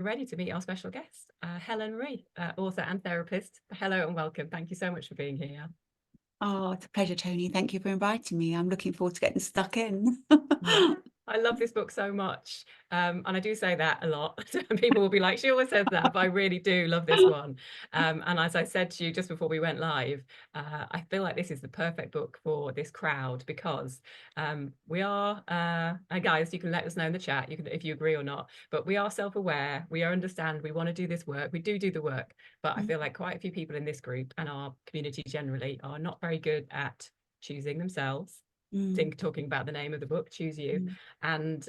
ready to meet our special guest, Helen Ree, author and therapist. Hello and welcome. Thank you so much for being here. Oh, it's a pleasure, Tony. Thank you for inviting me. I'm looking forward to getting stuck in. Yeah, I love this book so much. And I do say that a lot. People will be like, she always says that, but I really do love this one. And as I said to you just before we went live, I feel like this is the perfect book for this crowd because we are, and guys, you can let us know in the chat, you can, if you agree or not, but we are self-aware, we understand, we want to do this work, we do the work, but I feel like quite a few people in this group and our community generally are not very good at choosing themselves. Talking about the name of the book, Choose You. And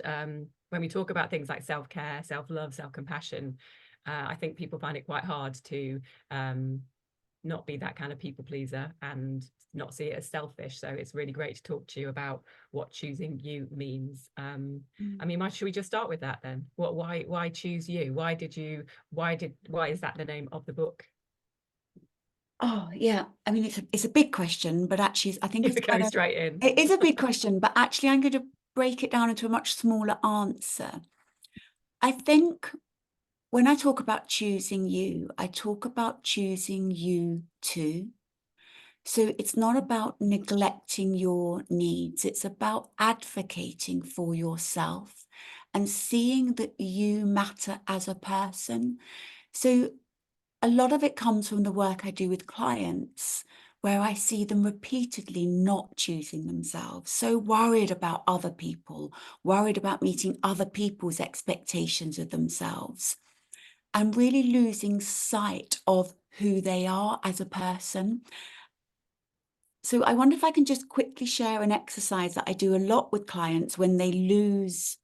when we talk about things like self-care, self-love, self-compassion, I think people find it quite hard to not be that kind of people pleaser and not see it as selfish. So it's really great to talk to you about what choosing you means. I mean, should we just start with that then? Why choose you? Why is that the name of the book? Oh, yeah. I mean, it's a big question, but actually, I think You're going straight in. it is a big question, but actually, I'm going to break it down into a much smaller answer. I think when I talk about choosing you, I talk about choosing you too. So it's not about neglecting your needs. It's about advocating for yourself and seeing that you matter as a person. So a lot of it comes from the work I do with clients, where I see them repeatedly not choosing themselves, so worried about other people, worried about meeting other people's expectations of themselves, and really losing sight of who they are as a person. So I wonder if I can just quickly share an exercise that I do a lot with clients when they lose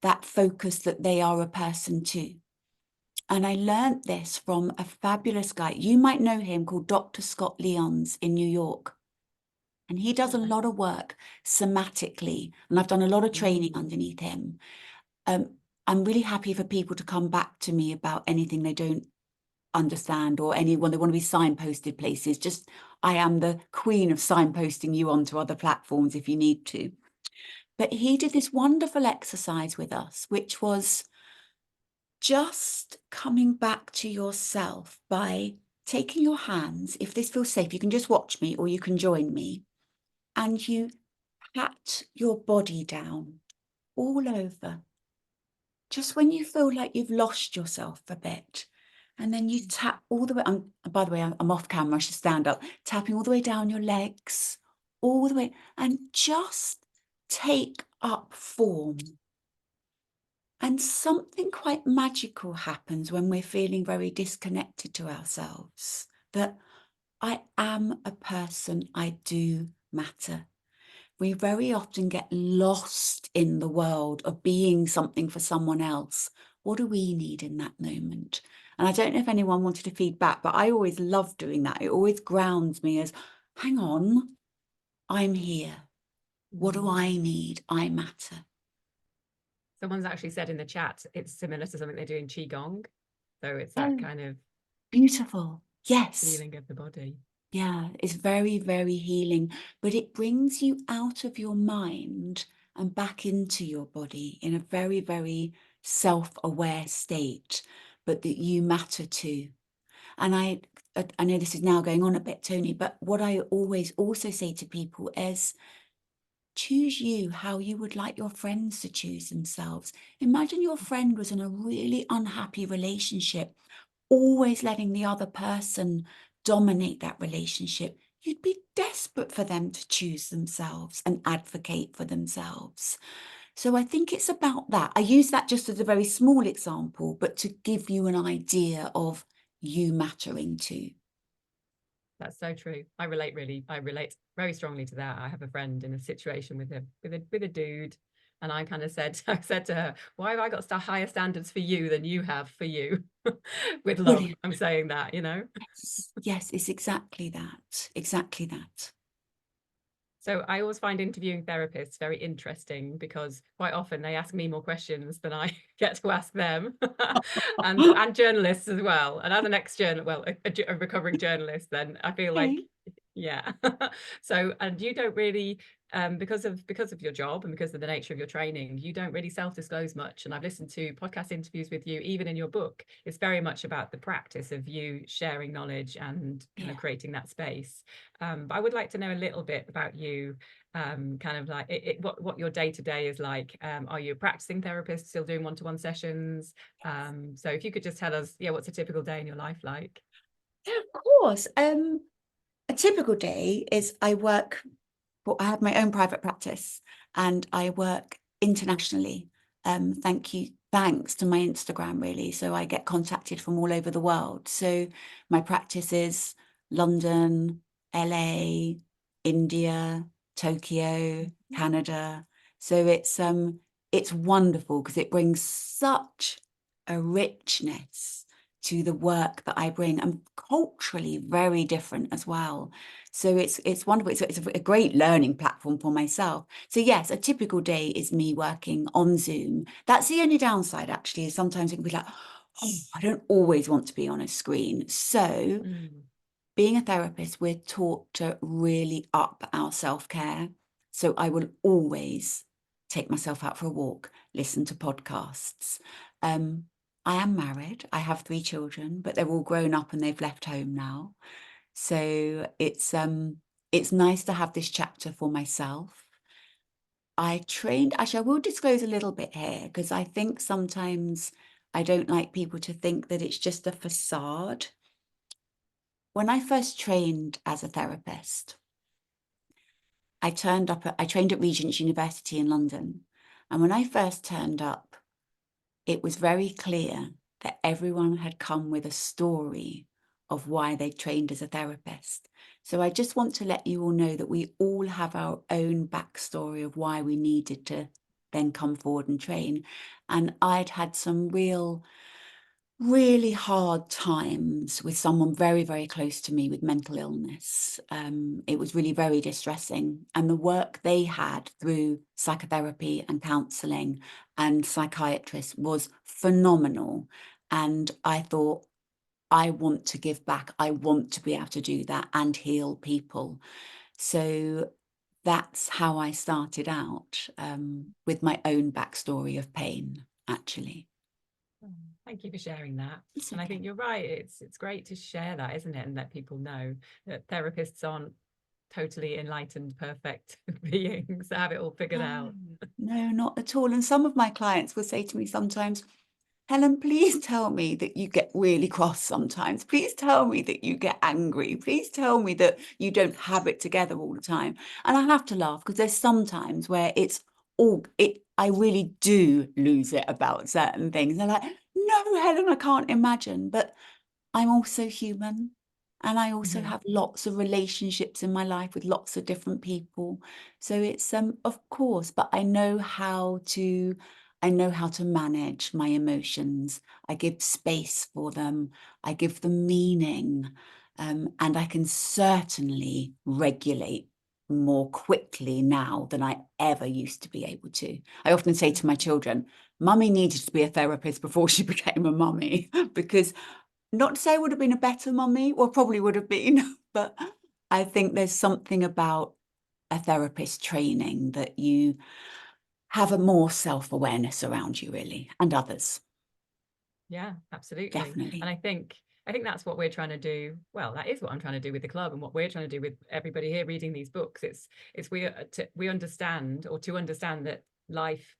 that focus that they are a person too. And I learned this from a fabulous guy. You might know him, called Dr. Scott Leons in New York. And he does a lot of work somatically. And I've done a lot of training underneath him. I'm really happy for people to come back to me about anything they don't understand or anyone they want to be signposted places. Just, I am the queen of signposting you onto other platforms if you need to. But he did this wonderful exercise with us, which was just coming back to yourself by taking your hands. If this feels safe, you can just watch me or you can join me. And you pat your body down all over. Just when you feel like you've lost yourself a bit. And then you tap all the way. By the way, I'm off camera. I should stand up. Tapping all the way down your legs, all the way. And just take up form. And something quite magical happens when we're feeling very disconnected to ourselves, that I am a person, I do matter. We very often get lost in the world of being something for someone else. What do we need in that moment? And I don't know if anyone wanted to feed back, but I always love doing that. It always grounds me as, hang on, I'm here. What do I need? I matter. Someone's actually said in the chat it's similar to something they do in Qigong. So it's that Oh, kind of beautiful. Yes. feeling of the body. Yeah, it's very, very healing, but it brings you out of your mind and back into your body in a very, very self-aware state, but that you matter too. And I know this is now going on a bit, Tony, but what I always also say to people is, choose you how you would like your friends to choose themselves. Imagine your friend was in a really unhappy relationship, always letting the other person dominate that relationship. You'd be desperate for them to choose themselves and advocate for themselves. So I think it's about that. I use that just as a very small example, but to give you an idea of you mattering too. That's so true. I relate very strongly to that. I have a friend in a situation with a dude, and I kind of said I said to her, "Why have I got higher standards for you than you have for you?" With love, Brilliant. I'm saying that, you know. Yes, yes, it's exactly that. Exactly that. So I always find interviewing therapists very interesting because quite often they ask me more questions than I get to ask them, and journalists as well. And as an ex-journal, well, a recovering journalist, then I feel like, Okay. yeah. So, and you don't really because of your job and because of the nature of your training, you don't really self-disclose much. And I've listened to podcast interviews with you, even in your book. It's very much about the practice of you sharing knowledge and kind of Yeah. creating that space. But I would like to know a little bit about you, kind of like what your day to day is like. Are you a practicing therapist, still doing one-to-one sessions? So if you could just tell us, yeah, what's a typical day in your life like? Yeah, of course. A typical day is I have my own private practice and I work internationally. Thanks to my Instagram, really. So I get contacted from all over the world. So my practice is London, LA, India, Tokyo, Canada. So it's wonderful because it brings such a richness to the work that I bring, and culturally very different as well. So it's wonderful. It's a great learning platform for myself. So yes, a typical day is me working on Zoom. That's the only downside, actually, is sometimes it can be like, oh, I don't always want to be on a screen. So Mm. being a therapist, we're taught to really up our self-care. So I will always take myself out for a walk, listen to podcasts. I am married. I have 3 children, but they're all grown up and they've left home now. So it's nice to have this chapter for myself. Actually, I will disclose a little bit here because I think sometimes I don't like people to think that it's just a facade. When I first trained as a therapist, I trained at Regent's University in London. And when I first turned up, it was very clear that everyone had come with a story of why they trained as a therapist. So I just want to let you all know that we all have our own backstory of why we needed to then come forward and train. And I'd had some really hard times with someone very, very close to me with mental illness. It was really very distressing. And the work they had through psychotherapy and counselling and psychiatrists was phenomenal. And I thought, I want to give back. I want to be able to do that and heal people. So that's how I started out, with my own backstory of pain, actually. Oh, thank you for sharing that. It's And I okay. think you're right. It's great to share that, isn't it? And let people know that therapists aren't totally enlightened, perfect beings that have it all figured No, out. no, not at all. And some of my clients will say to me sometimes, Helen, please tell me that you get really cross sometimes. Please tell me that you get angry. Please tell me that you don't have it together all the time. And I have to laugh because there's sometimes where I really do lose it about certain things. They're like, no, Helen, I can't imagine. But I'm also human. And I also Mhm. have lots of relationships in my life with lots of different people. So it's of course, but I know how to manage my emotions. I give space for them. I give them meaning. And I can certainly regulate more quickly now than I ever used to be able to. I often say to my children, Mummy needed to be a therapist before she became a mummy because not to say I would have been a better mummy, well, probably would have been, but I think there's something about a therapist training that you have a more self-awareness around you, really, and others, Yeah, absolutely. And definitely. I think that's what we're trying to do. Well, that is what I'm trying to do with the club and what we're trying to do with everybody here reading these books. It's we understand, or to understand, that life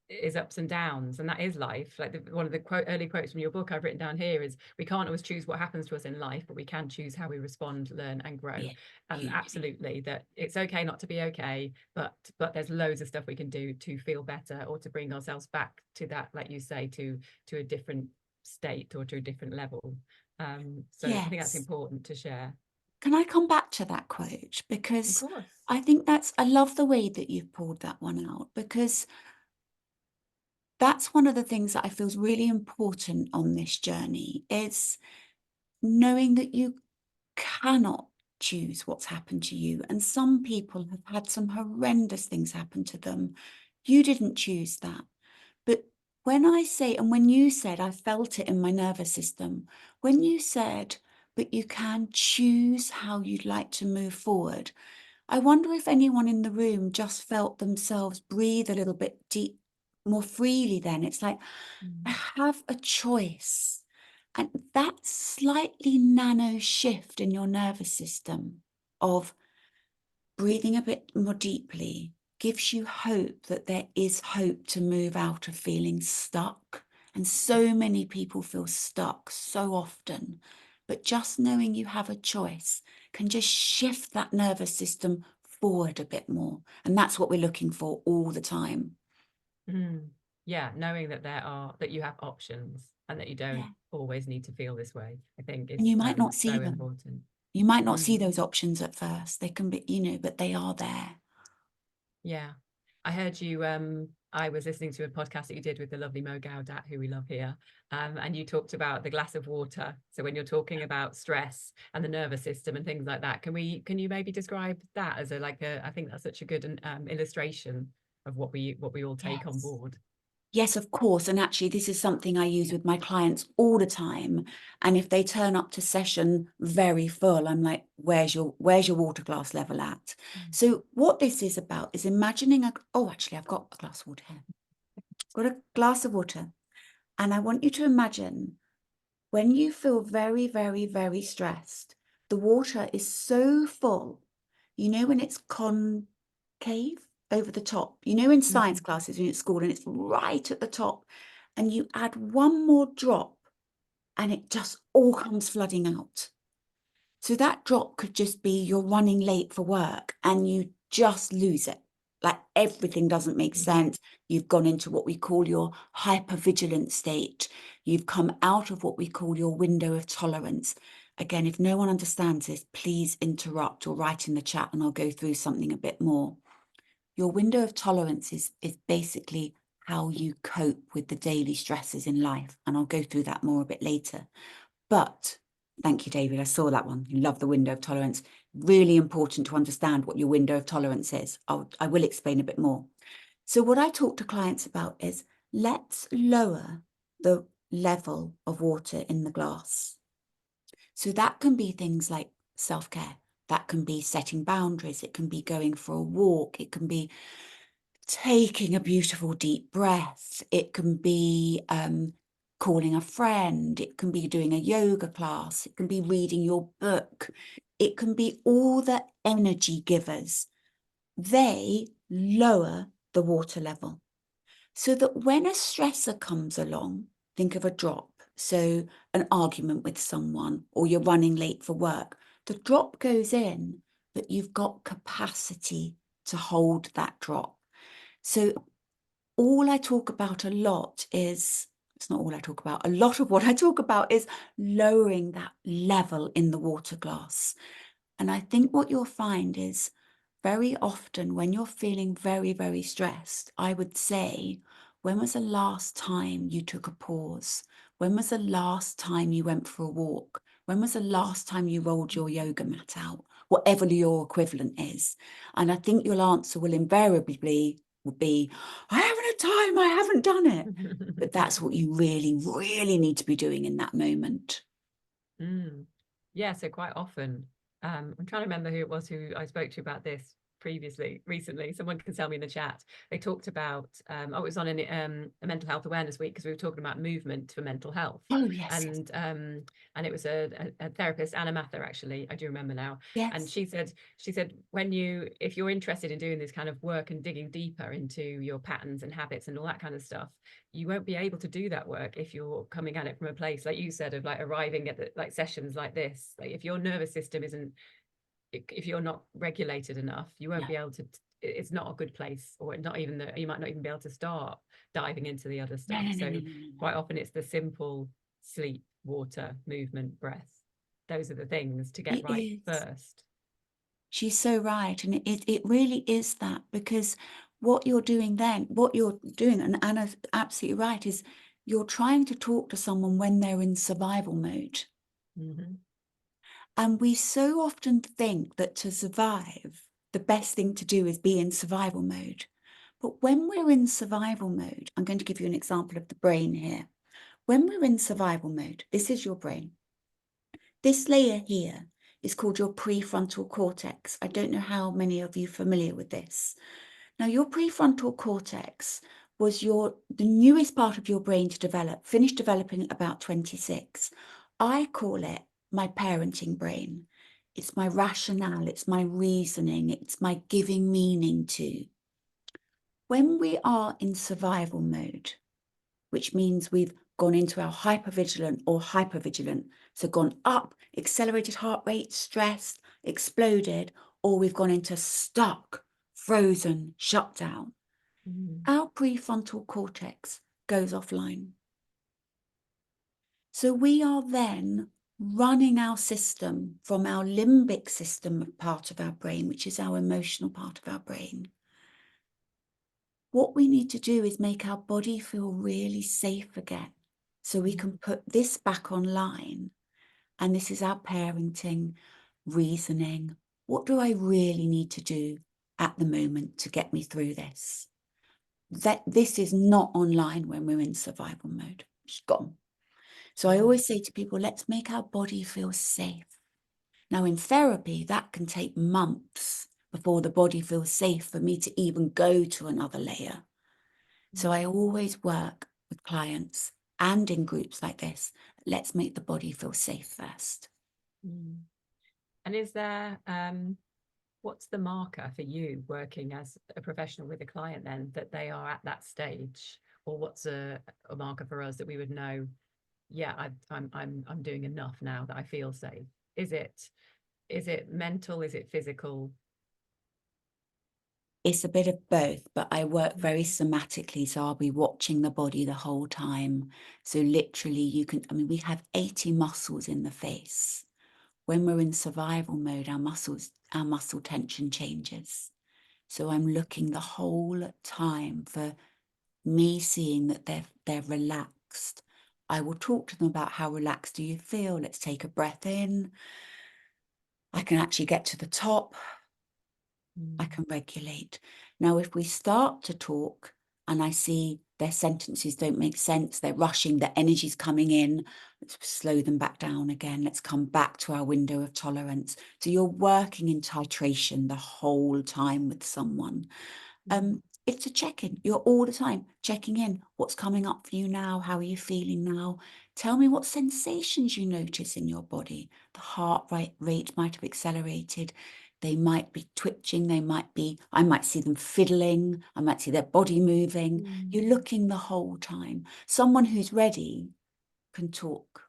is ups and downs, and that is life. Like one of the early quotes from your book I've written down here is, we can't always choose what happens to us in life, but we can choose how we respond, learn and grow. Yeah, And hugely. absolutely, that it's okay not to be okay, but there's loads of stuff we can do to feel better, or to bring ourselves back to that, like you say, to a different state or to a different level. So I think that's Yes. important to share. Can I come back to that quote? Of Because course. I love the way that you've pulled that one out, because that's one of the things that I feel is really important on this journey, is knowing that you cannot choose what's happened to you. And some people have had some horrendous things happen to them. You didn't choose that. But when I say, and when you said, I felt it in my nervous system, when you said, but you can choose how you'd like to move forward, I wonder if anyone in the room just felt themselves breathe a little bit deep, more freely then. It's like, I Mm. have a choice. And that slightly nano shift in your nervous system of breathing a bit more deeply gives you hope that there is hope to move out of feeling stuck. And so many people feel stuck so often. But just knowing you have a choice can just shift that nervous system forward a bit more. And that's what we're looking for all the time. Mm. Yeah, knowing that that you have options and that you don't Yeah. always need to feel this way, I think And is you might not see so them. important. You might not see Mm. those options at first. They can be, but they are there. Yeah. I heard you I was listening to a podcast that you did with the lovely Mo Gaudat, who we love here. And you talked about the glass of water. So when you're talking about stress and the nervous system and things like that, can you maybe describe that as I think that's such a good illustration of what we all take on Yes. board. Yes, of course. And actually, this is something I use with my clients all the time. And if they turn up to session very full, I'm like, where's your water glass level at? Mm. So what this is about is imagining actually, I've got a glass of water here. Got a glass of water. And I want you to imagine when you feel very, very, very stressed, the water is so full. When it's concave over the top, in science Mhm. classes when you're at school and it's right at the top, and you add one more drop and it just all comes flooding out. So that drop could just be you're running late for work and you just lose it. Like everything doesn't make sense. You've gone into what we call your hypervigilant state. You've come out of what we call your window of tolerance. Again, if no one understands this, please interrupt or write in the chat and I'll go through something a bit more. Your window of tolerance is basically how you cope with the daily stresses in life. And I'll go through that more a bit later. But thank you, David. I saw that one. You love the window of tolerance. Really important to understand what your window of tolerance is. I will explain a bit more. So what I talk to clients about is let's lower the level of water in the glass. So that can be things like self-care. That can be setting boundaries. It can be going for a walk. It can be taking a beautiful deep breath. It can be calling a friend. It can be doing a yoga class. It can be reading your book. It can be all the energy givers. They lower the water level so that when a stressor comes along, think of a drop. So an argument with someone or you're running late for work, the drop goes in, but you've got capacity to hold that drop. So all I talk about a lot is, it's not all I talk about, a lot of what I talk about is lowering that level in the water glass. And I think what you'll find is very often when you're feeling very, very stressed, I would say, when was the last time you took a pause? When was the last time you went for a walk? When was the last time you rolled your yoga mat out? Whatever your equivalent is. And I think your answer will invariably be, I haven't had time, I haven't done it. But that's what you really, really need to be doing in that moment. Mm. Yeah, so quite often, I'm trying to remember who it was who I spoke to about this recently. Someone can tell me in the chat. They talked about, it was on a mental health awareness week because we were talking about movement for mental health, Oh, yes, yes, and it was a therapist, Anna Mather, actually, I do remember now, and yes. she said if you're interested in doing this kind of work and digging deeper into your patterns and habits and all that kind of stuff, you won't be able to do that work if you're coming at it from a place like you said of like arriving at like sessions like this. Like if your nervous system isn't, if you're not regulated enough, you won't Yeah. be able to, it's not a good place, or not even that you might not even be able to start diving into the other No, stuff. no, no, no, So no, no. quite often it's the simple sleep, water, movement, breath. Those are the things to get It right is. first. She's so right. And it really is that, because what you're doing then, what you're doing, and Anna's absolutely right, is you're trying to talk to someone when they're in survival mode. Mm-hmm. And we so often think that to survive, the best thing to do is be in survival mode. But when we're in survival mode, I'm going to give you an example of the brain here. When we're in survival mode, this is your brain. This layer here is called your prefrontal cortex. I don't know how many of you are familiar with this. Now, your prefrontal cortex was the newest part of your brain to develop, finished developing at about 26. I call it my parenting brain. It's my rationale, it's my reasoning, it's my giving meaning to. When we are in survival mode, which means we've gone into our hypervigilant, so gone up, accelerated heart rate, stressed, exploded, or we've gone into stuck, frozen, shut down. Our prefrontal cortex goes offline. So we are then running our system from our limbic system part of our brain, which is our emotional part of our brain. What we need to do is make our body feel really safe again, so we can put this back online. And this is our parenting, reasoning. What do I really need to do at the moment to get me through this? This is not online when we're in survival mode. It's gone. So I always say to people, let's make our body feel safe. Now in therapy, that can take months before the body feels safe for me to even go to another layer. So I always work with clients and in groups like this. Let's make the body feel safe first. And is there, what's the marker for you working as a professional with a client then, that they are at that stage? Or what's a marker for us that we would know, yeah, I'm doing enough now that I feel safe? Is it mental? Is it physical? It's a bit of both, but I work very somatically. So I'll be watching the body the whole time. So literally we have 80 muscles in the face. When we're in survival mode, our muscle tension changes. So I'm looking the whole time for me seeing that they're relaxed. I will talk to them about how relaxed do you feel? Let's take a breath in. I can actually get to the top. I can regulate. Now, if we start to talk and I see their sentences don't make sense, they're rushing, the energy's coming in, let's slow them back down again. Let's come back to our window of tolerance. So you're working in titration the whole time with someone. It's a check-in. You're all the time checking in. What's coming up for you now? How are you feeling now? Tell me what sensations you notice in your body. The heart rate might have accelerated. They might be twitching. I might see them fiddling. I might see their body moving. You're looking the whole time. Someone who's ready can talk.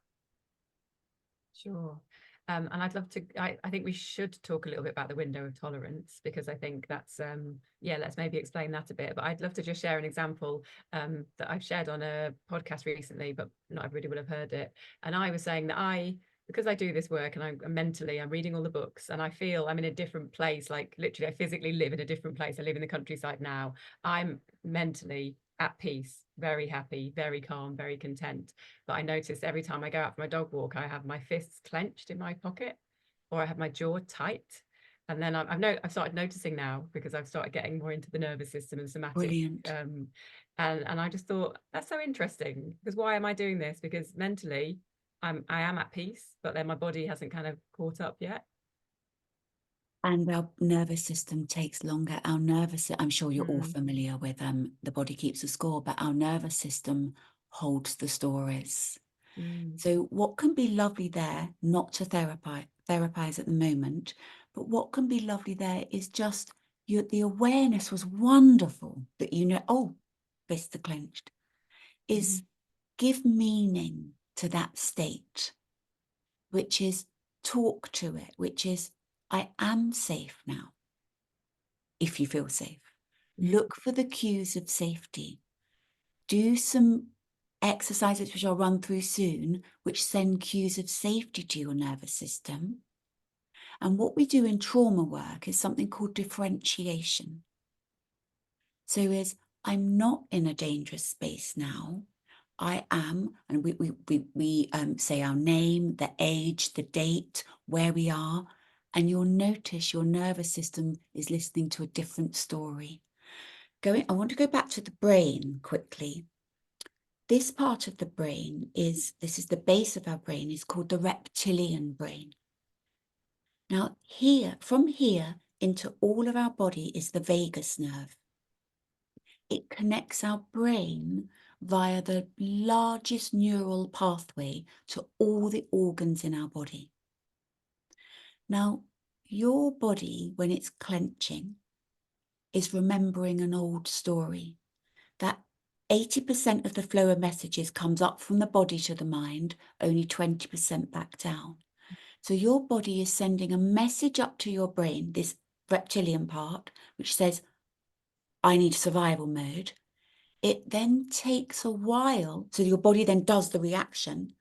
Sure. And I'd love to, I think we should talk a little bit about the window of tolerance, because I think that's, yeah, let's maybe explain that a bit. But I'd love to just share an example that I've shared on a podcast recently, but not everybody will have heard it. And I was saying that because I do this work and I'm reading all the books and I feel I'm in a different place, like literally I physically live in a different place. I live in the countryside now. I'm mentally at peace, very happy, very calm, very content. But I notice every time I go out for my dog walk, I have my fists clenched in my pocket, or I have my jaw tight. And then I've started noticing now, because I've started getting more into the nervous system and somatic. Brilliant. And I just thought that's so interesting, because why am I doing this? Because mentally I am at peace, but then my body hasn't kind of caught up yet. And our nervous system takes longer. I'm sure you're all familiar with the body keeps a score, but our nervous system holds the stories. So what can be lovely there, not to therapize at the moment, but what can be lovely there is just the awareness was wonderful that oh, fists are clenched, is give meaning to that state, which is talk to it, which is I am safe now. If you feel safe, look for the cues of safety. Do some exercises, which I'll run through soon, which send cues of safety to your nervous system. And what we do in trauma work is something called differentiation. So I'm not in a dangerous space now. I am, and we say our name, the age, the date, where we are, and you'll notice your nervous system is listening to a different story. I want to go back to the brain quickly. This part of the brain this is the base of our brain, is called the reptilian brain. Now here, from here into all of our body is the vagus nerve. It connects our brain via the largest neural pathway to all the organs in our body. Now, your body, when it's clenching, is remembering an old story. That 80% of the flow of messages comes up from the body to the mind, only 20% back down. So your body is sending a message up to your brain, this reptilian part, which says, I need survival mode. It then takes a while, so your body then does the reaction.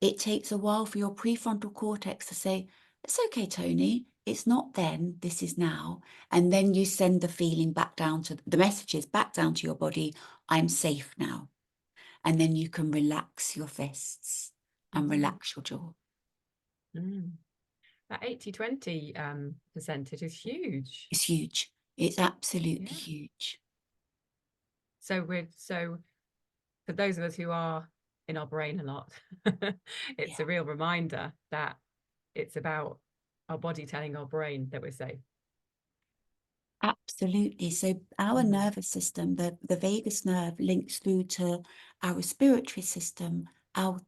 It takes a while for your prefrontal cortex to say, it's okay, Tony, it's not then, this is now. And then you send the feeling back down to the messages back down to your body, I'm safe now. And then you can relax your fists and relax your jaw. Mm. That 80-20 percentage is huge. It's huge. It's absolutely Yeah. huge. So for those of us who are in our brain a lot, it's Yeah. a real reminder that it's about our body telling our brain that we're safe. Absolutely. So our nervous system, the vagus nerve links through to our respiratory system, our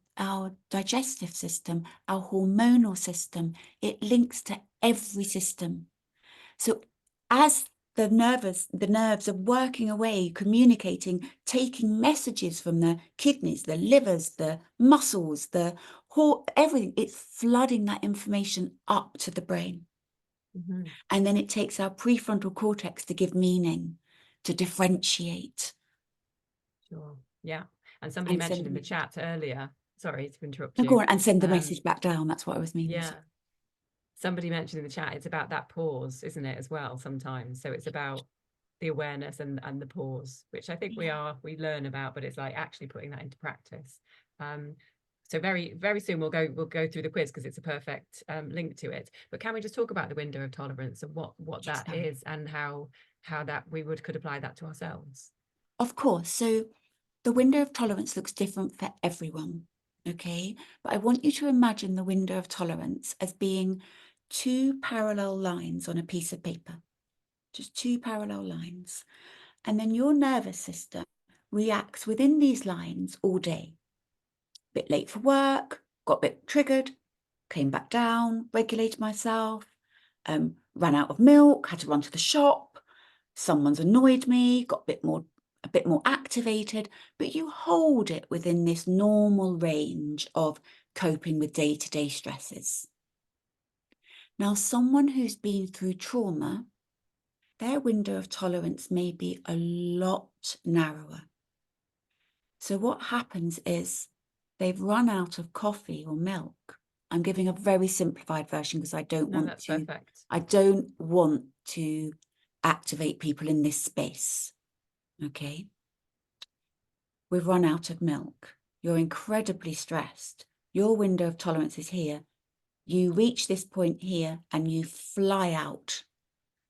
digestive system, our hormonal system. It links to every system. So as the nerves are working away, communicating, taking messages from the kidneys, the livers, the muscles, everything, it's flooding that information up to the brain. And then it takes our prefrontal cortex to give meaning, to differentiate. Sure. Yeah. And somebody And send mentioned the in the message. chat earlier, sorry to interrupt No, go you. on, and send the message back down. That's what I was meaning. Yeah. Somebody mentioned in the chat, it's about that pause, isn't it, as well, sometimes. So it's about the awareness and the pause, which I think we learn about, but it's like actually putting that into practice. So very soon we'll go through the quiz because it's a perfect link to it. But can we just talk about the window of tolerance and what that is and how that we could apply that to ourselves? Of course. So the window of tolerance looks different for everyone. Okay. But I want you to imagine the window of tolerance as being two parallel lines on a piece of paper, just two parallel lines. And then your nervous system reacts within these lines all day. Bit late for work, got a bit triggered, came back down, regulated myself, ran out of milk, had to run to the shop, someone's annoyed me, got a bit more activated, but you hold it within this normal range of coping with day-to-day stresses. Now, someone who's been through trauma, their window of tolerance may be a lot narrower. So what happens is they've run out of coffee or milk. I'm giving a very simplified version because I don't want to activate people in this space. Okay. We've run out of milk. You're incredibly stressed. Your window of tolerance is here. You reach this point here and you fly out.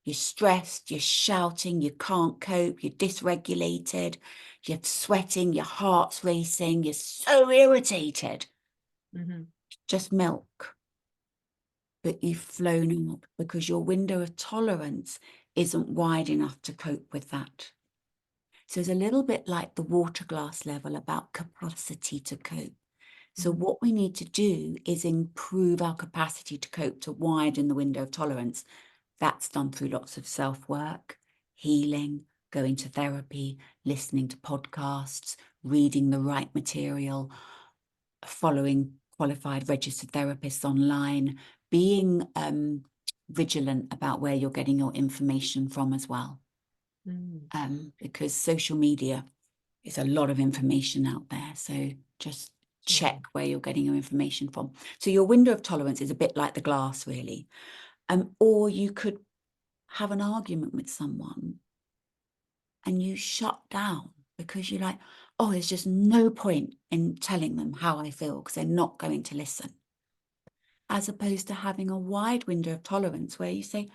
You're stressed, you're shouting, you can't cope, you're dysregulated, you're sweating, your heart's racing, you're so irritated. Just milk. But you've flown up because your window of tolerance isn't wide enough to cope with that. So it's a little bit like the water glass level about capacity to cope. So what we need to do is improve our capacity to cope, to widen the window of tolerance. That's done through lots of self-work, healing, going to therapy, listening to podcasts, reading the right material, following qualified registered therapists online, being vigilant about where you're getting your information from as well. Because social media is a lot of information out there. So just check where you're getting your information from. So your window of tolerance is a bit like the glass, really. Or you could have an argument with someone and you shut down because you're like, oh, there's just no point in telling them how I feel because they're not going to listen. As opposed to having a wide window of tolerance where you say,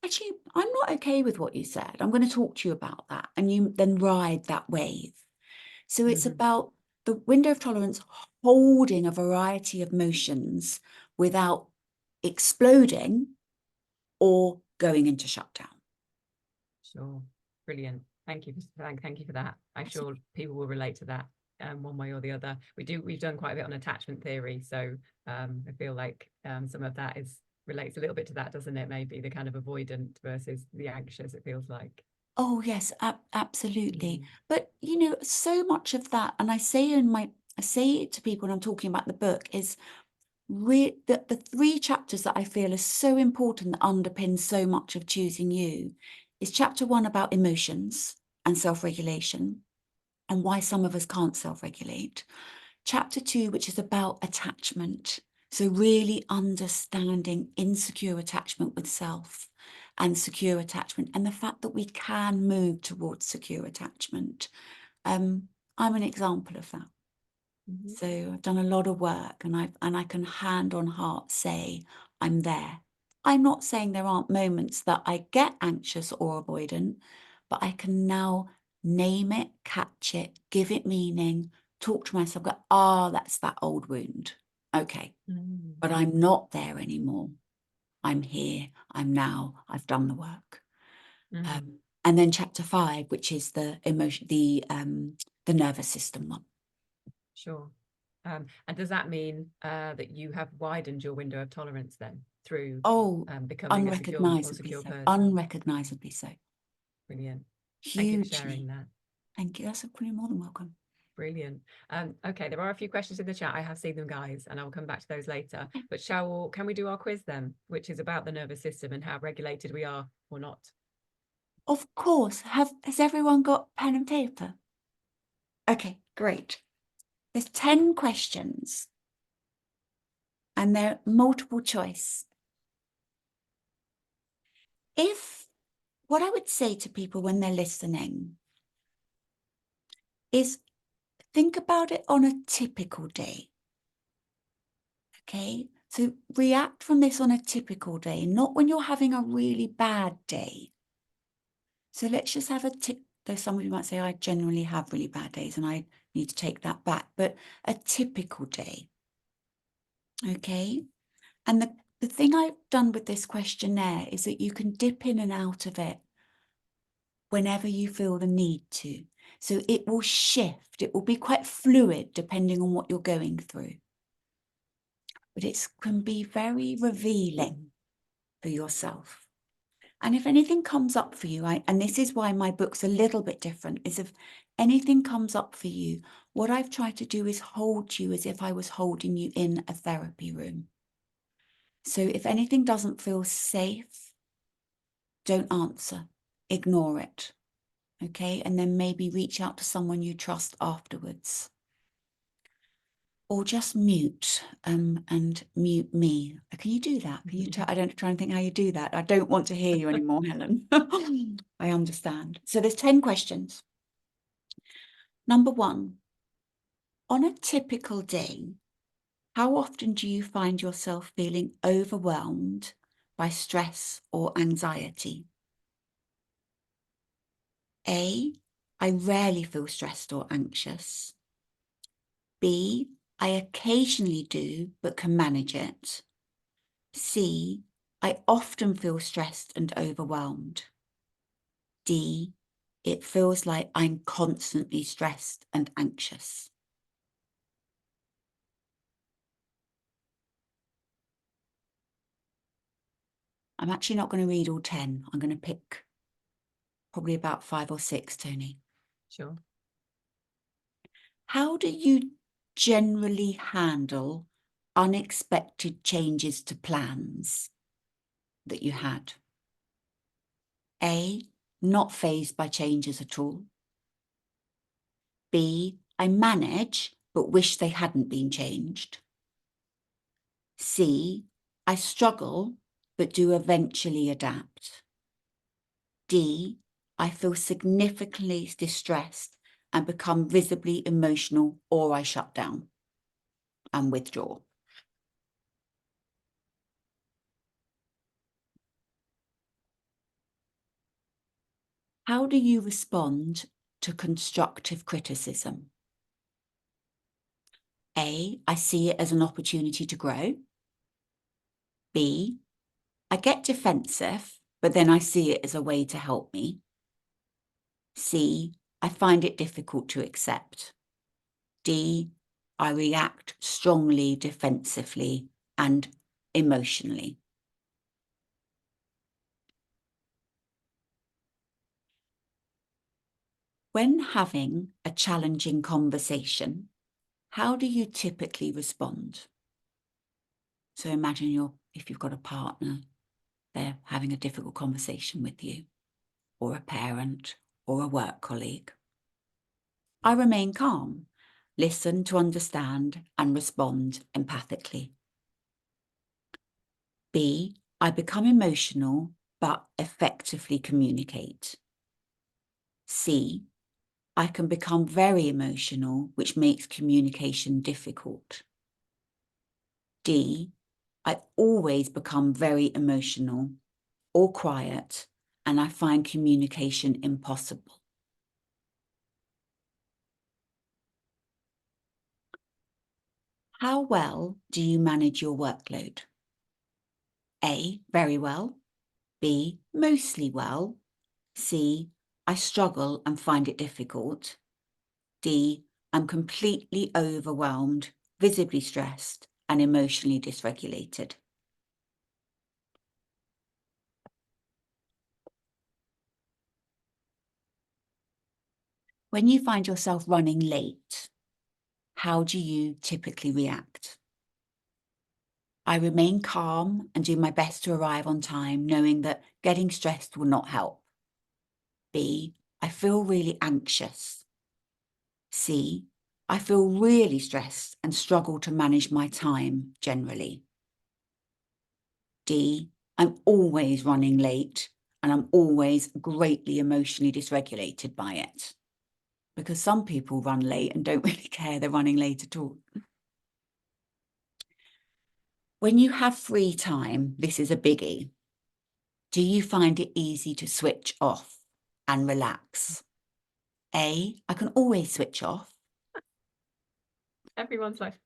actually, I'm not okay with what you said. I'm going to talk to you about that. And you then ride that wave. So it's about the window of tolerance holding a variety of motions without exploding, or going into shutdown. Sure. Brilliant. Thank you. Thank you for that. I'm sure people will relate to that one way or the other. We've done quite a bit on attachment theory. So I feel like some of that relates a little bit to that, doesn't it? Maybe the kind of avoidant versus the anxious, it feels like. Oh, yes, absolutely. Mm. But, you know, so much of that, and I say it to people when I'm talking about the book, is the 3 chapters that I feel are so important that underpin so much of Choosing You is chapter 1 about emotions and self-regulation and why some of us can't self-regulate. Chapter 2, which is about attachment. So really understanding insecure attachment with self and secure attachment and the fact that we can move towards secure attachment. I'm an example of that. Mm-hmm. So I've done a lot of work and I can hand on heart say I'm there. I'm not saying there aren't moments that I get anxious or avoidant, but I can now name it, catch it, give it meaning, talk to myself, go, that's that old wound. Okay, Mm. but I'm not there anymore. I'm here, I'm now, I've done the work. Mm. And then chapter 5, which is the nervous system one. Sure. And does that mean that you have widened your window of tolerance then through becoming a more Unrecognisably secure so. person? Unrecognisably so. Brilliant. Thank you for sharing Hugely. that. Thank you. That's pretty more than welcome. Brilliant. Okay, there are a few questions in the chat. I have seen them, guys, and I'll come back to those later. But can we do our quiz then, which is about the nervous system and how regulated we are or not? Of course. Has everyone got pen and paper? Okay, great. There's 10 questions and they're multiple choice. What I would say to people when they're listening is think about it on a typical day. Okay, so react from this on a typical day, not when you're having a really bad day. So let's just have a tip. Though some of you might say, I generally have really bad days and I need to take that back, but a typical day. Okay. And the thing I've done with this questionnaire is that you can dip in and out of it whenever you feel the need to. So it will shift. It will be quite fluid depending on what you're going through. But it can be very revealing for yourself. And if anything comes up for you, and this is why my book's a little bit different, is if anything comes up for you, what I've tried to do is hold you as if I was holding you in a therapy room. So if anything doesn't feel safe, don't answer, ignore it, okay? And then maybe reach out to someone you trust afterwards. Or just mute and mute me. Can you do that? Can you I don't try and think how you do that. I don't want to hear you anymore, Helen. I understand. So there's 10 questions. Number 1, on a typical day, how often do you find yourself feeling overwhelmed by stress or anxiety? A, I rarely feel stressed or anxious. B, I occasionally do, but can manage it. C, I often feel stressed and overwhelmed. D, it feels like I'm constantly stressed and anxious. I'm actually not going to read all 10. I'm going to pick probably about 5 or 6, Tony. Sure. How do you generally handle unexpected changes to plans that you had? A, not fazed by changes at all. B, I manage, but wish they hadn't been changed. C, I struggle, but do eventually adapt. D, I feel significantly distressed and become visibly emotional, or I shut down and withdraw. How do you respond to constructive criticism? A, I see it as an opportunity to grow. B, I get defensive, but then I see it as a way to help me. C, I find it difficult to accept. D, I react strongly, defensively, and emotionally. When having a challenging conversation, how do you typically respond? So imagine if you've got a partner, they're having a difficult conversation with you, or a parent, or a work colleague. I remain calm, listen to understand, and respond empathically. B, I become emotional, but effectively communicate. C, I can become very emotional, which makes communication difficult. D, I always become very emotional or quiet, and I find communication impossible. How well do you manage your workload? A, very well. B, mostly well. C, I struggle and find it difficult. D, I'm completely overwhelmed, visibly stressed, and emotionally dysregulated. When you find yourself running late, how do you typically react? I remain calm and do my best to arrive on time, knowing that getting stressed will not help. B, I feel really anxious. C, I feel really stressed and struggle to manage my time generally. D, I'm always running late and I'm always greatly emotionally dysregulated by it. Because some people run late and don't really care they're running late at all. When you have free time, this is a biggie. Do you find it easy to switch off and relax? A, I can always switch off. Everyone's like,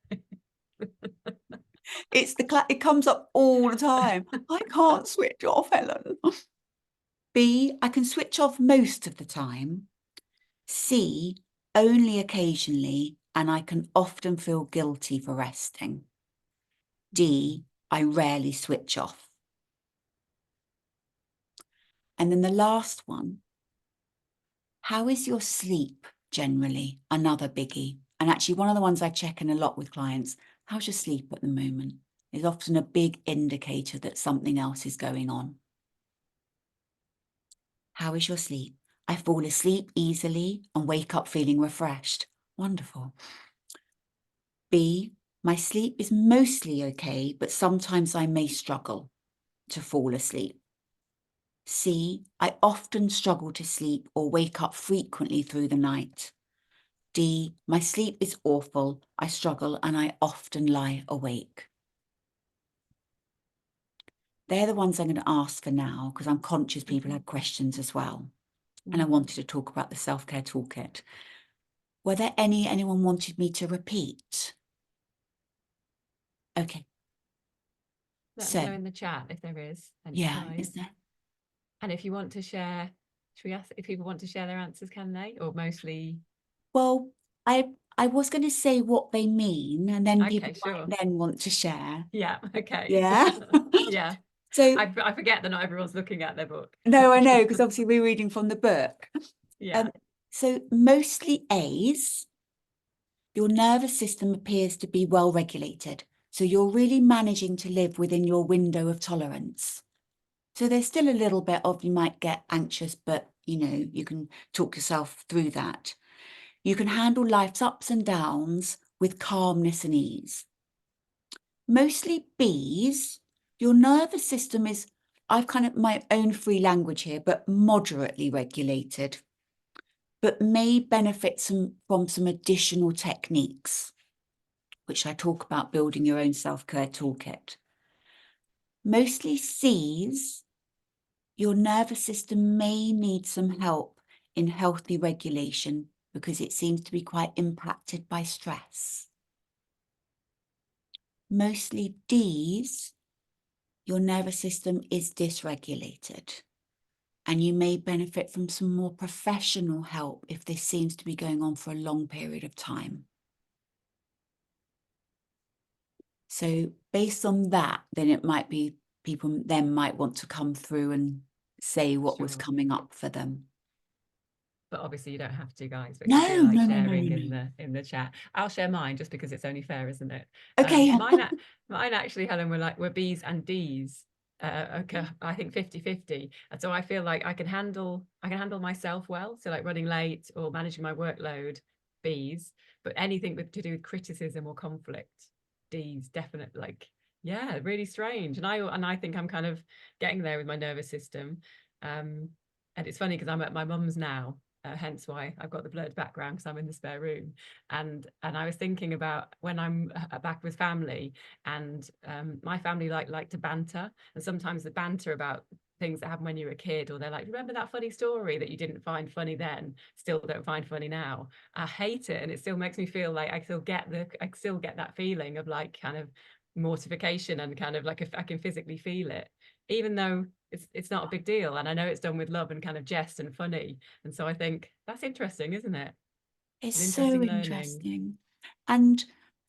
It comes up all the time. I can't switch off, Helen. B, I can switch off most of the time. C, only occasionally, and I can often feel guilty for resting. D, I rarely switch off. And then the last one, how is your sleep generally? Another biggie. And actually one of the ones I check in a lot with clients, how's your sleep at the moment? Is often a big indicator that something else is going on. How is your sleep? I fall asleep easily and wake up feeling refreshed. Wonderful. B, my sleep is mostly okay, but sometimes I may struggle to fall asleep. C, I often struggle to sleep or wake up frequently through the night. D, my sleep is awful, I struggle and I often lie awake. They're the ones I'm going to ask for now because I'm conscious people have questions as well. And I wanted to talk about the self-care toolkit. Were there anyone wanted me to repeat? Okay. let us So, know in the chat if there is any yeah, time. is there? And if you want to share, should we ask if people want to share their answers, can they? Or mostly? Well, I was going to say what they mean, and then people Okay, sure. might then want to share. Yeah, okay. Yeah. Yeah. So I forget that not everyone's looking at their book. no, I know, because obviously we're reading from the book. Yeah. So mostly A's, your nervous system appears to be well regulated. So you're really managing to live within your window of tolerance. So there's still a little bit of you might get anxious, but you can talk yourself through that. You can handle life's ups and downs with calmness and ease. Mostly B's, your nervous system is, I've kind of my own free language here, but moderately regulated, but may benefit from some additional techniques, which I talk about building your own self-care toolkit. Mostly C's, your nervous system may need some help in healthy regulation because it seems to be quite impacted by stress. Mostly D's, your nervous system is dysregulated. And you may benefit from some more professional help if this seems to be going on for a long period of time. So based on that, then it might be people then might want to come through and say what was Sure. coming up for them. But obviously you don't have to, guys, but if you No, feel like no, no, no, sharing no, no. in the chat, I'll share mine just because it's only fair, isn't it? Okay. Mine actually, Helen, were B's and D's. Okay, I think 50-50. And so I feel like I can handle myself well. So like running late or managing my workload, B's, but anything to do with criticism or conflict, D's, definitely. Like, yeah, really strange. And I think I'm kind of getting there with my nervous system. And it's funny because I'm at my mum's now, hence why I've got the blurred background, because I'm in the spare room. And I was thinking about when I'm back with family, and my family like to banter, and sometimes the banter about things that happened when you were a kid, or they're like, remember that funny story that you didn't find funny then, still don't find funny now. I hate it, and it still makes me feel like I still get that feeling of like kind of mortification, and kind of like if I can physically feel it, even though it's not a big deal, and I know it's done with love and kind of jest and funny. And so I think that's interesting, isn't it? It's An so interesting learning. interesting. And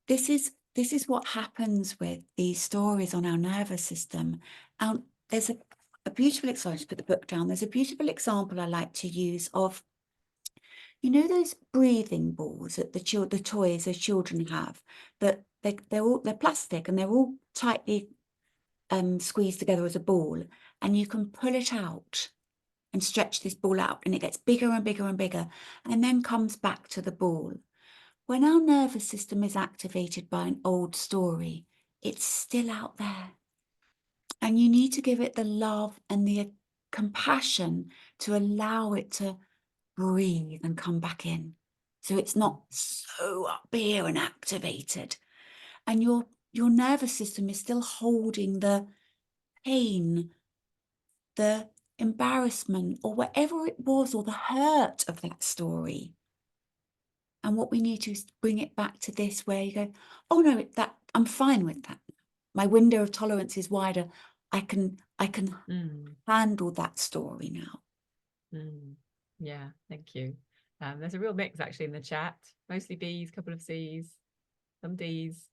this is what happens with these stories on our nervous system. And there's a beautiful example, just put the book down. There's a beautiful example I like to use of, you know, those breathing balls that the toys as children have, that they're plastic and they're all tightly squeezed together as a ball, and you can pull it out and stretch this ball out, and it gets bigger and bigger and bigger, and then comes back to the ball. When our nervous system is activated by an old story, it's still out there. And you need to give it the love and the compassion to allow it to breathe and come back in. So it's not so up here and activated. And your nervous system is still holding the pain, the embarrassment, or whatever it was, or the hurt of that story. And what we need to is bring it back to this, where you go, oh no, that I'm fine with that. My window of tolerance is wider. I can handle that story now. Yeah, thank you. There's a real mix actually in the chat, mostly B's, couple of C's, some D's.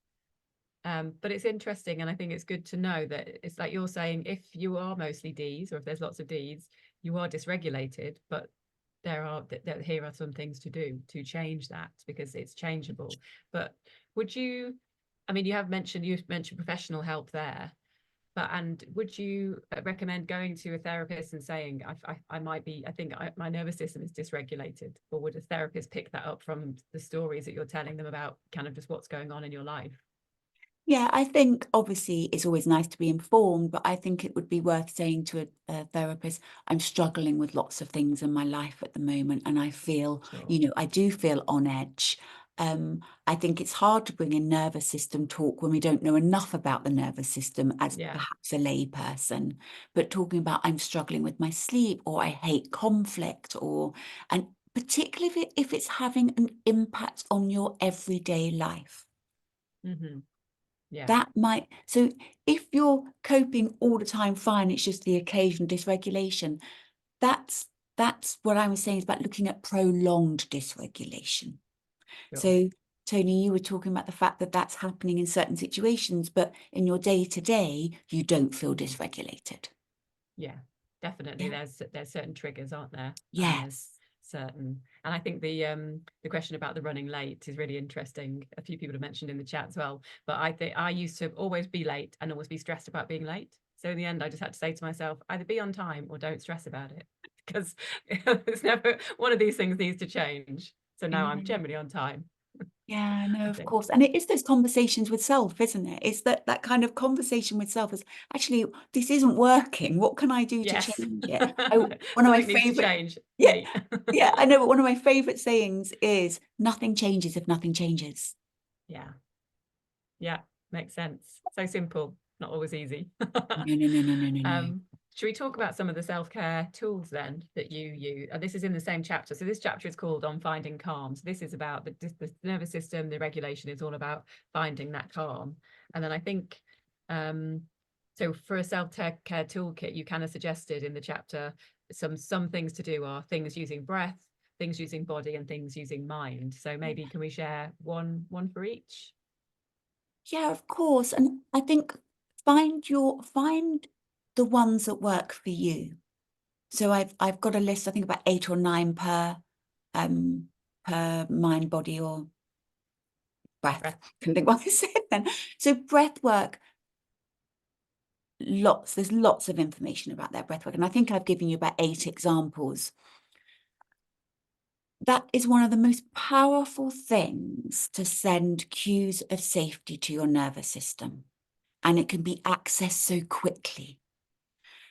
But it's interesting, and I think it's good to know that it's like you're saying, if you are mostly D's, or if there's lots of D's, you are dysregulated, but here are some things to do to change that, because it's changeable. But would you, I mean, you've mentioned professional help there, but and would you recommend going to a therapist and saying, my nervous system is dysregulated, or would a therapist pick that up from the stories that you're telling them about kind of just what's going on in your life? Yeah, I think obviously it's always nice to be informed, but I think it would be worth saying to a therapist, I'm struggling with lots of things in my life at the moment, and I feel, Sure. you know, I do feel on edge. I think it's hard to bring in nervous system talk when we don't know enough about the nervous system as perhaps a lay person. But talking about, I'm struggling with my sleep, or I hate conflict, and particularly if it's having an impact on your everyday life. Mm-hmm. Yeah. That might, so if you're coping all the time fine, it's just the occasional dysregulation, that's what I was saying, is about looking at prolonged dysregulation. Sure. So Tony, you were talking about the fact that that's happening in certain situations, but in your day-to-day, you don't feel dysregulated. Yeah, definitely. Yeah. There's certain triggers, aren't there? And there's Yes. certain, and I think the question about the running late is really interesting. A few people have mentioned in the chat as well, but I think I used to always be late and always be stressed about being late. So in the end, I just had to say to myself, either be on time or don't stress about it, because it's never, one of these things needs to change. So now I'm Yeah. generally on time, Yeah, no, I of think. course. And it is those conversations with self, isn't it? It's that kind of conversation with self is, actually, this isn't working. What can I do to Yes. change it? One of my Something needs to favorite, change. yeah, Me. yeah, I know, but one of my favorite sayings is, nothing changes if nothing changes. Yeah. Yeah, makes sense. So simple, not always easy. No, no, no, no, no, no, no. Should we talk about some of the self-care tools then that you use? And this is in the same chapter. So this chapter is called On Finding Calm. So this is about the nervous system, the regulation is all about finding that calm. And then I think, so So for a self-care toolkit, you kind of suggested in the chapter some things to do are things using breath, things using body, and things using mind. So maybe can we share one for each? Yeah, of course. And I think find the ones that work for you. So I've got a list, I think about 8 or 9 per mind, body, or breath. Breath. Couldn't think what I said then. So breath work, there's lots of information about their breath work. And I think I've given you about 8 examples. That is one of the most powerful things to send cues of safety to your nervous system. And it can be accessed so quickly.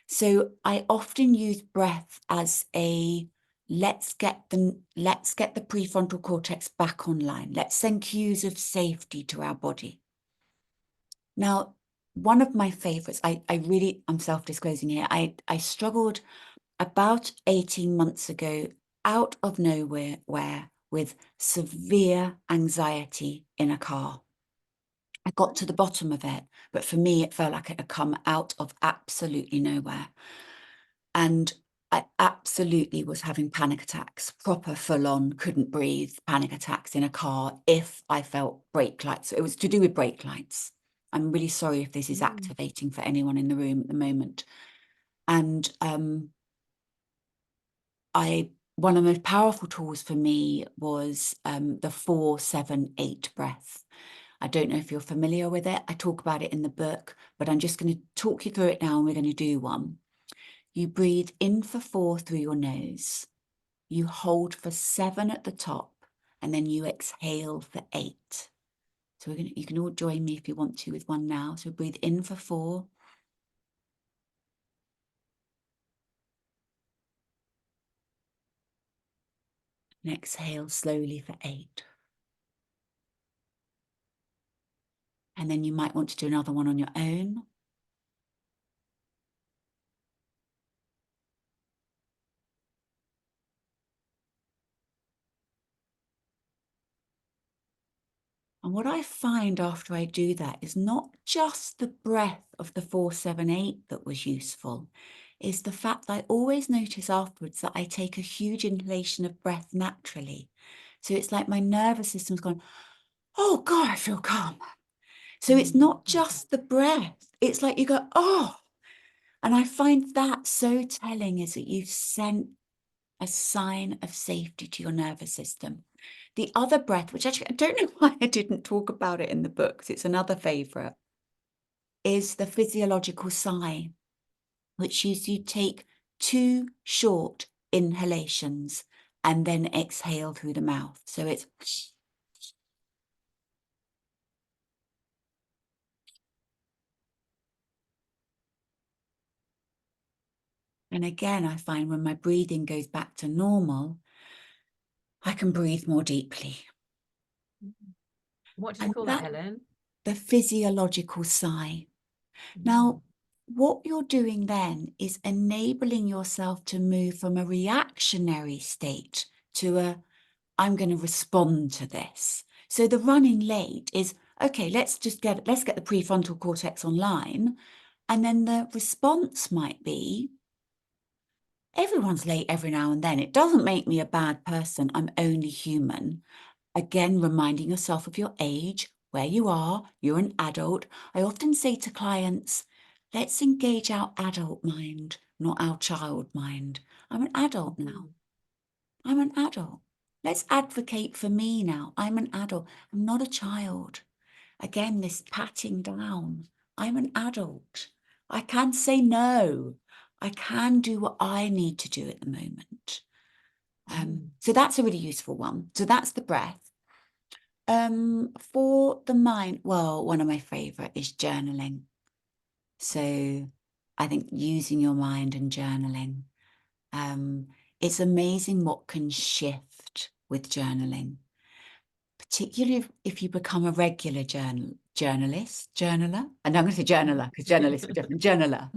So I often use breath as a let's get the prefrontal cortex back online. Let's send cues of safety to our body. Now, one of my favorites, I'm self-disclosing here. I struggled about 18 months ago out of nowhere with severe anxiety in a car. I got to the bottom of it, but for me, it felt like it had come out of absolutely nowhere. And I absolutely was having panic attacks, proper full on, couldn't breathe, panic attacks in a car if I felt brake lights. So it was to do with brake lights. I'm really sorry if this is activating for anyone in the room at the moment. And one of the most powerful tools for me was the 4-7-8 breath. I don't know if you're familiar with it. I talk about it in the book, but I'm just going to talk you through it now and we're going to do one. You breathe in for 4 through your nose. You hold for 7 at the top, and then you exhale for 8. So you can all join me if you want to with one now. So breathe in for 4. And exhale slowly for 8. And then you might want to do another one on your own. And what I find after I do that is not just the breath of the 4-7-8 that was useful, is the fact that I always notice afterwards that I take a huge inhalation of breath naturally. So it's like my nervous system's gone, oh God, I feel calm. So it's not just the breath. It's like you go, oh. And I find that so telling is that you've sent a sign of safety to your nervous system. The other breath, which actually I don't know why I didn't talk about it in the books, it's another favorite, is the physiological sigh, which is you take 2 short inhalations and then exhale through the mouth. So it's and again, I find when my breathing goes back to normal, I can breathe more deeply. What did you And call that, that Helen? the physiological sigh. Now, what you're doing then is enabling yourself to move from a reactionary state to a, I'm going to respond to this. So the running late is, okay, let's get the prefrontal cortex online. And then the response might be, everyone's late every now and then. It doesn't make me a bad person. I'm only human. Again, reminding yourself of your age, where you are, you're an adult. I often say to clients, let's engage our adult mind, not our child mind. I'm an adult now. I'm an adult. Let's advocate for me now. I'm an adult. I'm not a child. Again, this patting down. I'm an adult. I can say no. I can do what I need to do at the moment. So that's a really useful one. So that's the breath. For the mind, well, one of my favorite is journaling. So I think using your mind and journaling. It's amazing what can shift with journaling, particularly if you become a regular journaler. And I'm going to say journaler because journalists are different. Journaler.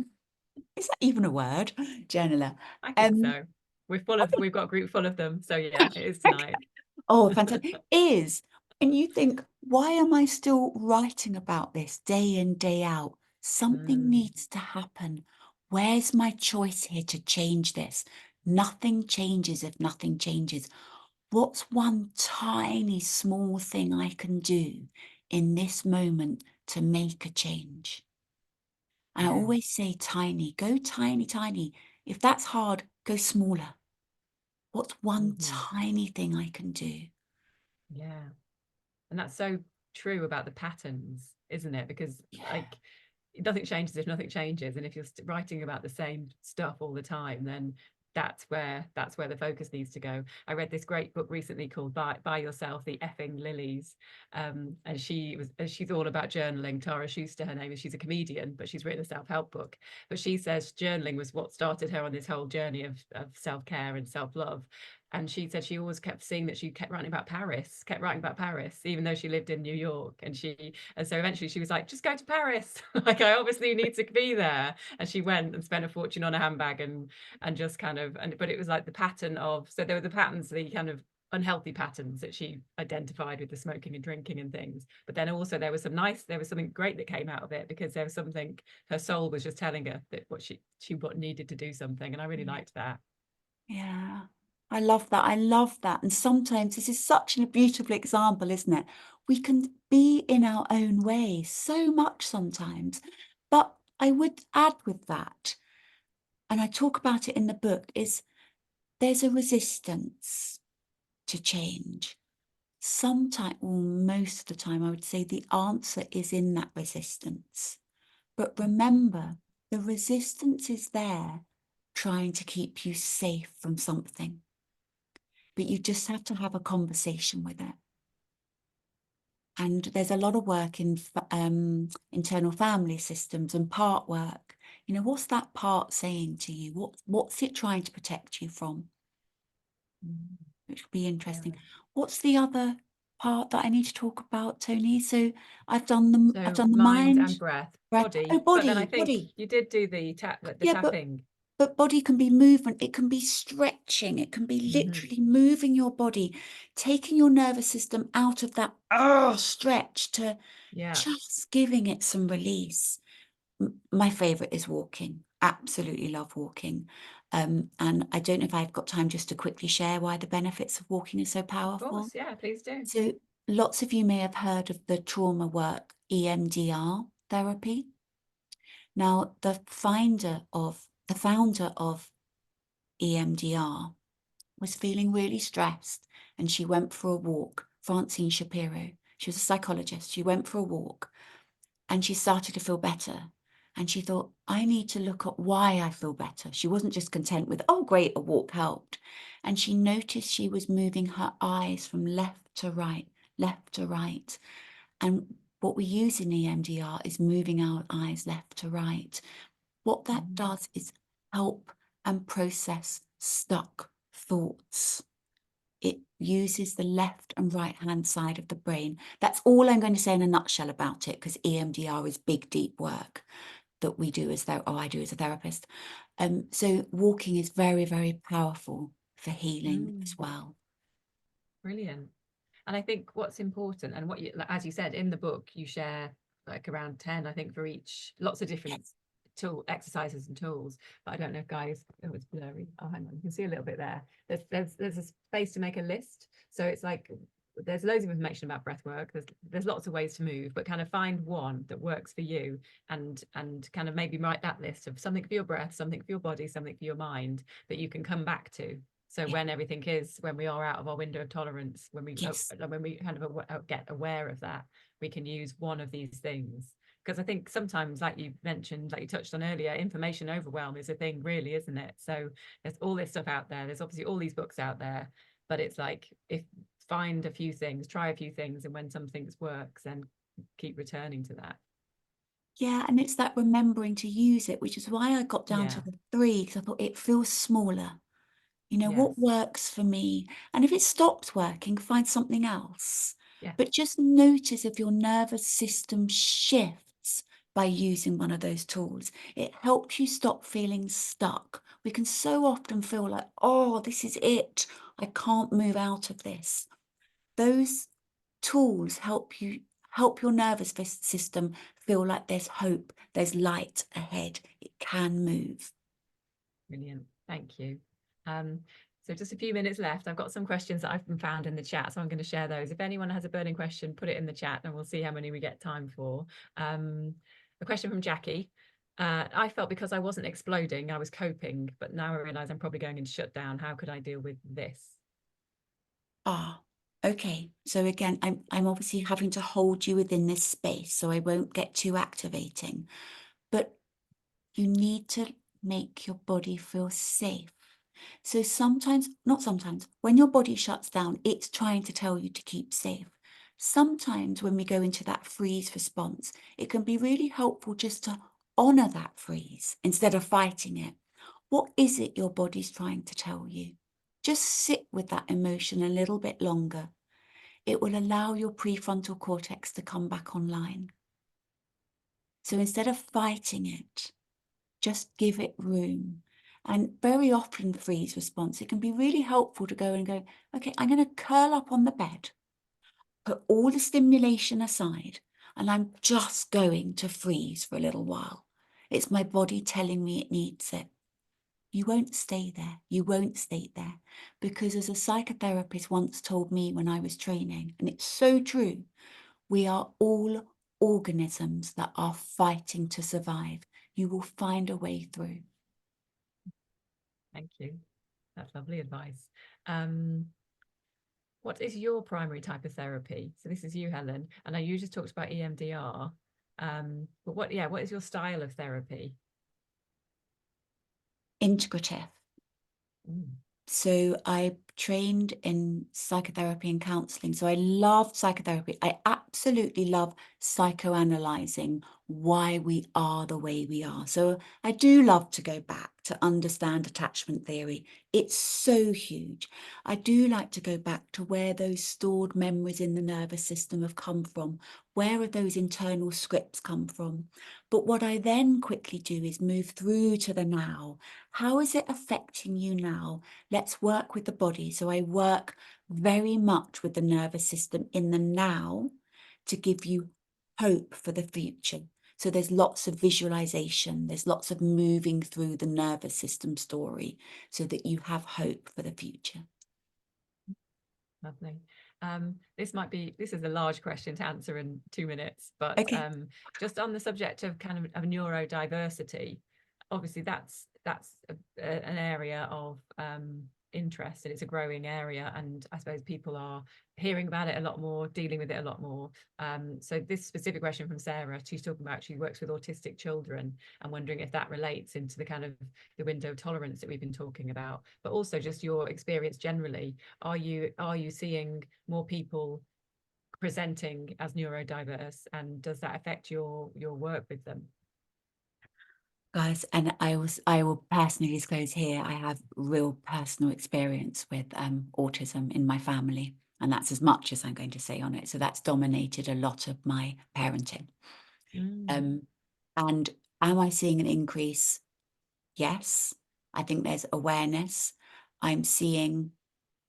Is that even a word? Journaler. I think so. We've got a group full of them. So yeah, it is tonight. Oh, fantastic. And you think, why am I still writing about this day in, day out? Something Mm, needs to happen. Where's my choice here to change this? Nothing changes if nothing changes. What's one tiny small thing I can do in this moment to make a change? And I yeah. always say tiny, go tiny, tiny. If that's hard, go smaller. What's one Mhm. tiny thing I can do? Yeah. And that's so true about the patterns, isn't it? Because Yeah. like nothing changes if nothing changes, and if you're writing about the same stuff all the time, then that's where the focus needs to go. I read this great book recently called By Yourself, the Effing Lilies, and she's all about journaling. Tara Schuster, her name is. She's a comedian, but she's written a self-help book. But she says journaling was what started her on this whole journey of self-care and self-love. And she said she always kept seeing that she kept writing about Paris, kept writing about Paris, even though she lived in New York. And so eventually she was like, just go to Paris. Like, I obviously need to be there. And she went and spent a fortune on a handbag and just kind of, but it was like the pattern of, so there were the patterns, the kind of unhealthy patterns that she identified with the smoking and drinking and things. But then also there was something great that came out of it, because there was something, her soul was just telling her that what needed to do something. And I really liked that. Yeah, I love that. I love that. And sometimes this is such a beautiful example, isn't it? We can be in our own way so much sometimes. But I would add with that, and I talk about it in the book, is there's a resistance to change. Sometimes, or most of the time, I would say the answer is in that resistance. But remember, the resistance is there trying to keep you safe from something. But you just have to have a conversation with it. And there's a lot of work in internal family systems and part work. You know, what's that part saying to you? What's it trying to protect you from? Mm, Which would be interesting. yeah. What's the other part that I need to talk about, Tony? So I've So done the mind mind, and breath, breath. Oh, body. But then I body, think body. you did do the Yeah, tapping. but body can be movement, it can be stretching, it can be Hmm. literally moving your body, taking your nervous system out of that stretch to Yeah. just giving it some release. My favorite is walking. Absolutely love walking. And I don't know if I've got time just to quickly share why the benefits of walking is so Of powerful. course. Yeah, please do. So lots of you may have heard of the trauma work, EMDR therapy. Now, the founder of EMDR was feeling really stressed, and she went for a walk. Francine Shapiro, she was a psychologist. She went for a walk and she started to feel better. And she thought, I need to look at why I feel better. She wasn't just content with, oh, great, a walk helped. And she noticed she was moving her eyes from left to right, left to right. And what we use in EMDR is moving our eyes left to right. What that Mm. does is help and process stuck thoughts. It uses the left and right hand side of the brain. That's all I'm going to say in a nutshell about it, because EMDR is big, deep work that we do I do as a therapist. So walking is very, very powerful for healing Mm. as well. Brilliant. And I think what's important, and as you said in the book, you share like around 10, I think, for each, lots of different tool exercises and tools. But I don't know if guys, oh, it's blurry. Oh, hang on, you can see a little bit there. There's a space to make a list. So it's like there's loads of information about breath work. There's lots of ways to move, but kind of find one that works for you, and kind of maybe write that list of something for your breath, something for your body, something for your mind that you can come back to. So Yeah. when we are out of our window of tolerance, Yes. when we kind of get aware of that, we can use one of these things. Because I think sometimes, like you mentioned, like you touched on earlier, information overwhelm is a thing, really, isn't it? So there's all this stuff out there. There's obviously all these books out there, but it's like, if find a few things, try a few things, and when something works, then keep returning to that. Yeah, and it's that remembering to use it, which is why I got down to Yeah. the three, because I thought it feels smaller. You know, Yes. what works for me? And if it stops working, find something else. Yeah. But just notice if your nervous system shifts by using one of those tools. It helps you stop feeling stuck. We can so often feel like, oh, this is it. I can't move out of this. Those tools help you help your nervous system feel like there's hope, there's light ahead, it can move. Brilliant. Thank you. So just a few minutes left. I've got some questions that I've been found in the chat, so I'm going to share those. If anyone has a burning question, put it in the chat and we'll see how many we get time for. A question from Jackie. I felt because I wasn't exploding, I was coping, but now I realize I'm probably going into shutdown. How could I deal with this? Ah, okay. So again, I'm obviously having to hold you within this space, so I won't get too activating. But you need to make your body feel safe. So sometimes, not sometimes, when your body shuts down, it's trying to tell you to keep safe. Sometimes when we go into that freeze response, it can be really helpful just to honor that freeze instead of fighting it. What is it your body's trying to tell you? Just sit with that emotion a little bit longer. It will allow your prefrontal cortex to come back online. So instead of fighting it, just give it room. And very often freeze response, it can be really helpful to go and go, okay, I'm going to curl up on the bed, put all the stimulation aside, and I'm just going to freeze for a little while. It's my body telling me it needs it. You won't stay there. You won't stay there. Because as a psychotherapist once told me when I was training, and it's so true, we are all organisms that are fighting to survive. You will find a way through. Thank you. That's lovely advice. What is your primary type of therapy? So this is you, Helen, and I usually talked about EMDR. But what is your style of therapy? Integrative. Mm. So I trained in psychotherapy and counseling. So I loved psychotherapy. I absolutely love psychoanalyzing why we are the way we are. So I do love to go back to understand attachment theory. It's so huge. I do like to go back to where those stored memories in the nervous system have come from. Where have those internal scripts come from? But what I then quickly do is move through to the now. How is it affecting you now? Let's work with the body. So I work very much with the nervous system in the now to give you hope for the future. So there's lots of visualization, there's lots of moving through the nervous system story so that you have hope for the future. Lovely. This is a large question to answer in 2 minutes, but Okay. just on the subject of of neurodiversity, obviously that's an area of interest, and it's a growing area, and I suppose people are hearing about it a lot more, dealing with it a lot more. So this specific question from Sarah, she's talking about she works with autistic children and wondering if that relates into the kind of the window of tolerance that we've been talking about, but also just your experience generally. Are you seeing more people presenting as neurodiverse, and does that affect your work with them? Guys, and I will personally disclose here, I have real personal experience with autism in my family, and that's as much as I'm going to say on it. So that's dominated a lot of my parenting. Mm. And am I seeing an increase? Yes. I think there's awareness. I'm seeing,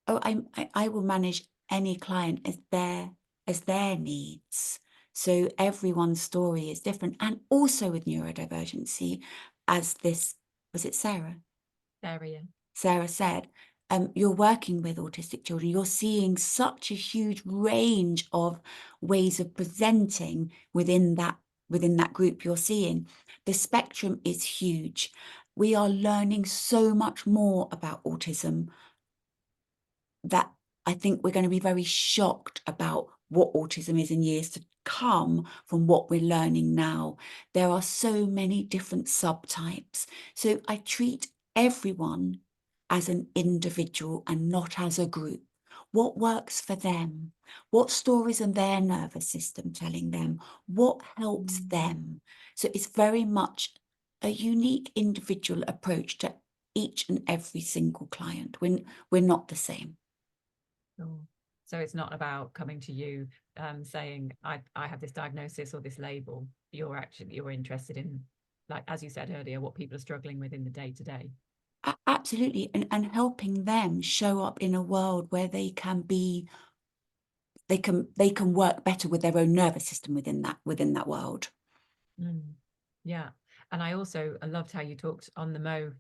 oh, I will manage any client as their needs. So everyone's story is different. And also with neurodivergency, as this, was it Sarah? Area. Sarah said, you're working with autistic children, you're seeing such a huge range of ways of presenting within that group you're seeing. The spectrum is huge. We are learning so much more about autism that I think we're going to be very shocked about what autism is in years to come from what we're learning now. There are so many different subtypes. So I treat everyone as an individual and not as a group. What works for them? What stories are their nervous system telling them? What helps them? So it's very much a unique individual approach to each and every single client. We're not the same. Sure. So it's not about coming to you saying I have this diagnosis or this label. You're interested in, like as you said earlier, what people are struggling with in the day to day. Absolutely. And helping them show up in a world where they can be they can work better with their own nervous system within that world. Mm. Yeah. And I loved how you talked on the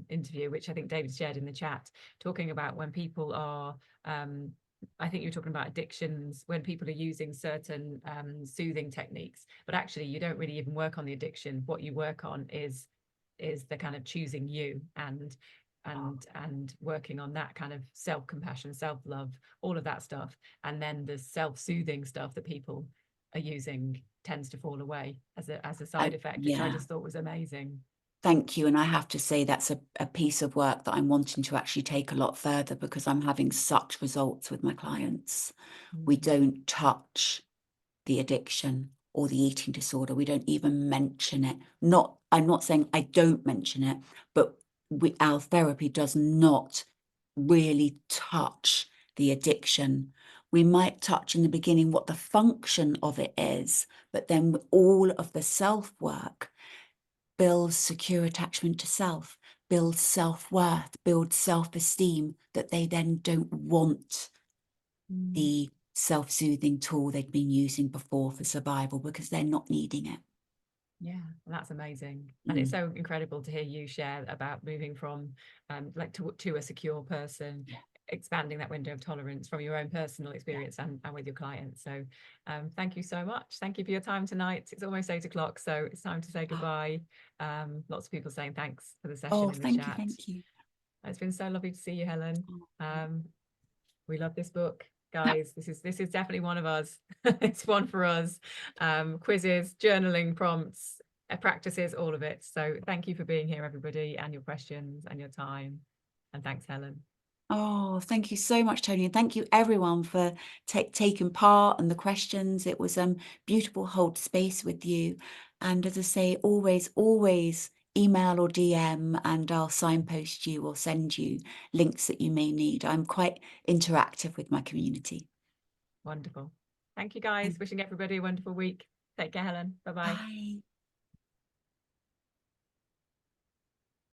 interview, which I think David shared in the chat, talking about when people are, I think you're talking about addictions, when people are using certain soothing techniques, but actually you don't really even work on the addiction. What you work on is the kind of choosing you and working on that kind of self-compassion, self-love, all of that stuff. And then the self-soothing stuff that people are using tends to fall away as a side effect, which I Yeah. just thought was amazing. Thank you. And I have to say that's a piece of work that I'm wanting to actually take a lot further, because I'm having such results with my clients. We Mm. don't touch the addiction or the eating disorder. We don't even mention it. I'm not saying I don't mention it, but our therapy does not really touch the addiction. We might touch in the beginning what the function of it is, but then all of the self-work builds secure attachment to self, builds self-worth, builds self-esteem, that they then don't want Mm. the self-soothing tool they'd been using before for survival, because they're not needing it. Yeah, well, that's amazing. And it's Mm. so incredible to hear you share about moving from like to a secure person, Yeah. expanding that window of tolerance from your own personal Yeah. experience and with your clients. So thank you so much. Thank you for your time tonight. It's almost 8 o'clock, so it's time to say goodbye. Lots of people saying thanks for the session Oh, in the thank you. chat. Thank you. It's been so lovely to see you, Helen. Oh. We love this book, guys. This is definitely one of us. It's one for us. Quizzes, journaling prompts, practices, all of it. So thank you for being here, everybody, and your questions and your time. And thanks, Helen. Oh, thank you so much, Tony. And thank you everyone for taking part and the questions. It was beautiful hold space with you. And as I say, always email or DM and I'll signpost you or send you links that you may need. I'm quite interactive with my community. Wonderful. Thank you, guys. Wishing everybody a wonderful week. Take care, Helen. Bye-bye. Bye.